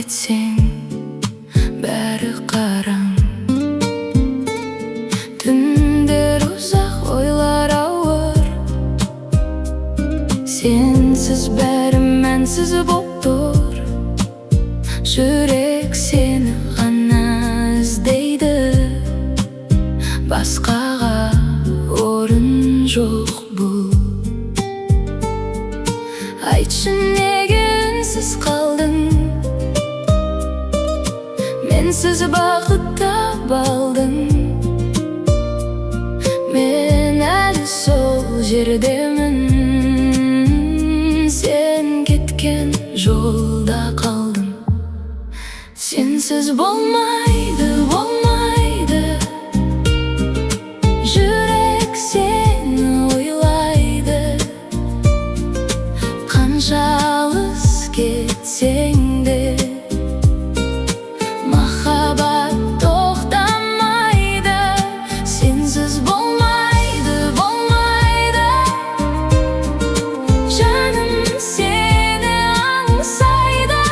кетсең, бәрі қараң. Түндер ұзақ, ойлар ауыр, сенсіз бәрі мәнсіз боп тұр. Жүрек сені ғана іздейді, басқаға орын жоқ бұл. Айтшы, неге үнсіз қалдың? Менсіз бақыт таба алдың. Мен әлі сол жердемін, сен кеткен жолда қалдым. Сенсіз болмайды, болмайды, жүрек сені ойлайды. Қанша алыс кетсең де, махаббат тоқтамайды. Сенсіз болмайды, болмайды, жаным сені аңсайды.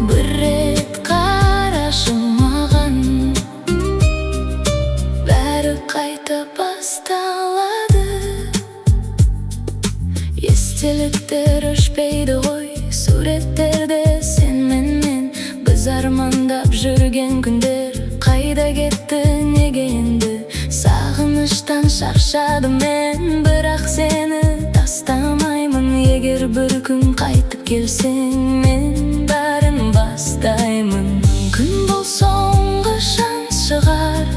Бір рет қарашы маған, бәрі қайта басталады. Естеліктер өшпейді ғой, суреттерде сен мен мен. Біз армандап жүрген күндер қайда кетті, неге енді? Сағыныштан шаршадым мен, бірақ сені тастамаймын. Егер бір күн қайтып келсең, мен бәрін бастаймын. Мүмкін бұл соңғы шанс шығар,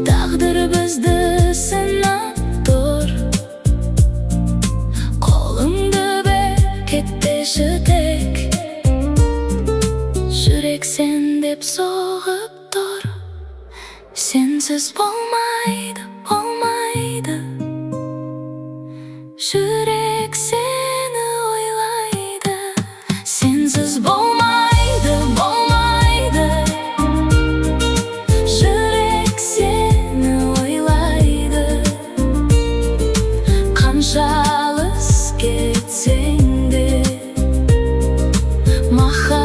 тағдыр бізді сынап тұр. Қолыңды бер, кетпеші тек, жүрек сен деп соғып тұр. Сенсіз болмайды, болмайды, жүрек сені ойлайды. Сенсіз болмайды, болмайды, жүрек сені ойлайды. Қанша алыс кетсең де, махаббат